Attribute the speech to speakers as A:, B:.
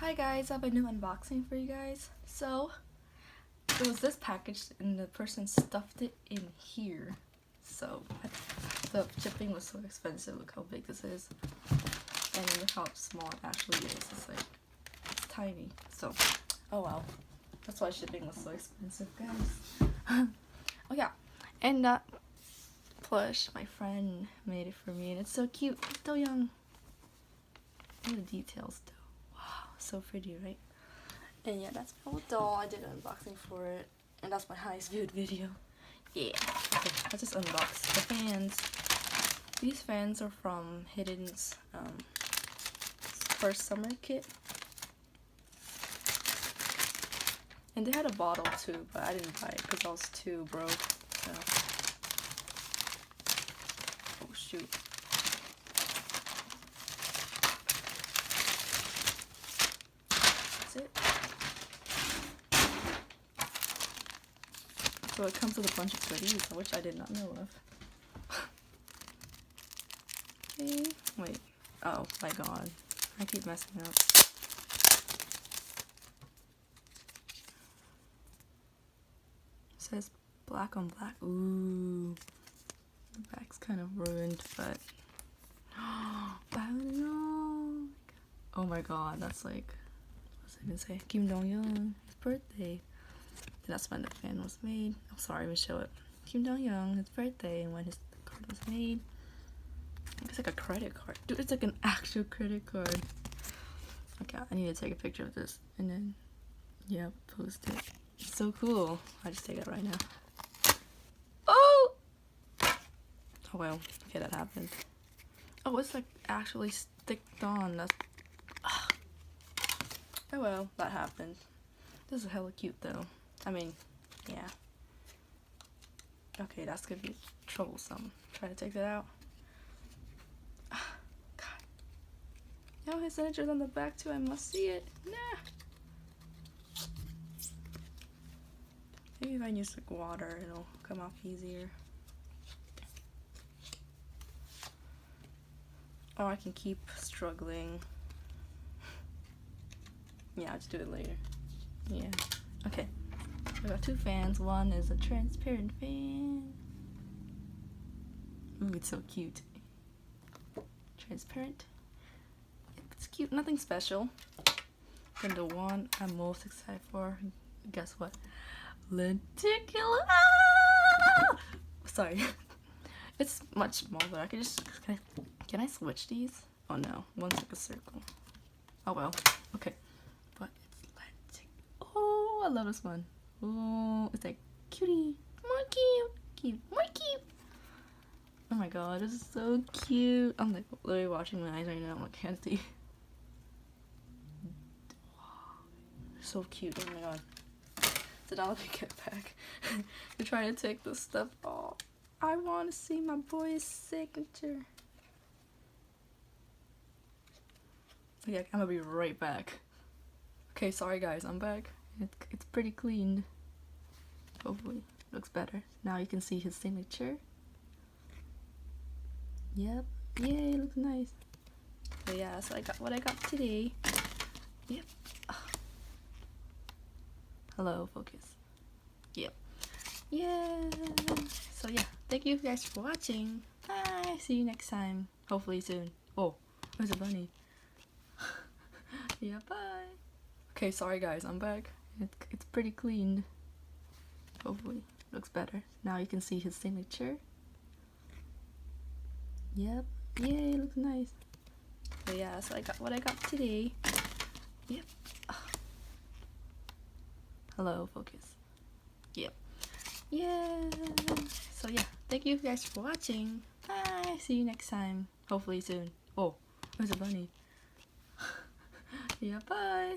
A: Hi guys, I have a new unboxing for you guys. So, it was this package and the person stuffed it in here. So, the shipping was so expensive. Look how big this is. And look how small it actually is. It's like, it's tiny. So, oh well. That's why shipping was so expensive, guys. Oh yeah. And that plush, my friend made it for me. And it's so cute. It's Doyoung. Look at the details though. Wow, so pretty, right? And yeah, that's my little doll. I did an unboxing for it. And that's my highest viewed video. Yeah. Okay, let's just unbox the fans. These fans are from Hidden's first summer kit. And they had a bottle too, but I didn't buy it because I was too broke. So. Oh shoot. That's it. So it comes with a bunch of goodies, which I did not know of. Okay, wait. Oh my god. I keep messing up. It says black on black. Ooh. The back's kind of ruined, but I don't know. Oh my god, that's like, what was I gonna say? Kim Doyoung, his birthday. And that's when the fan was made. I'm sorry, let me show it. Kim Doyoung, his birthday, and when his card was made. It's like a credit card. Dude, it's like an actual credit card. Okay, I need to take a picture of this and then, yeah, post it. It's so cool. I'll just take it right now. Oh! Oh well, okay, that happened. Oh, it's like actually sticked on. That's. Oh well, that happened. This is hella cute though. I mean, yeah. Okay, that's gonna be troublesome. Try to take that out. God. No, his signature's on the back too. I must see it. Nah. Maybe if I use like water, it'll come off easier. Or I can keep struggling. Yeah, I'll just do it later. Yeah. Okay. I got two fans. One is a transparent fan. Ooh, it's so cute. Transparent. It's cute. Nothing special. And the one I'm most excited for, guess what? Lenticular. Ah! Sorry. It's much smaller. I can just. Can I switch these? Oh no. One's like a circle. Oh well. Okay. But it's lenticular. Oh, I love this one. Oh, it's like cutie. More cute. Cute. More cute. Oh my god, this is so cute. I'm like literally watching my eyes right now. I can't see. So cute. Oh my god. So now let me get back to try to take this stuff off. I want to see my boy's signature. Okay, I'm gonna be right back. Okay, sorry guys, I'm back. It's pretty clean. Hopefully, looks better. Now you can see his signature. Yep. Yay, looks nice. So yeah, so I got what I got today. Yep. Hello, focus. Yep. Yeah. So yeah, thank you guys for watching. Bye. See you next time. Hopefully soon. Oh, there's a bunny. Yeah, bye. Okay, sorry guys, I'm back. It's pretty clean. Hopefully, looks better. Now you can see his signature. Yep. Yay, looks nice. So yeah, so I got what I got today. Yep. Hello, focus. Yep. Yeah. So yeah, thank you guys for watching. Bye. See you next time. Hopefully soon. Oh, there's a bunny. Yeah, bye.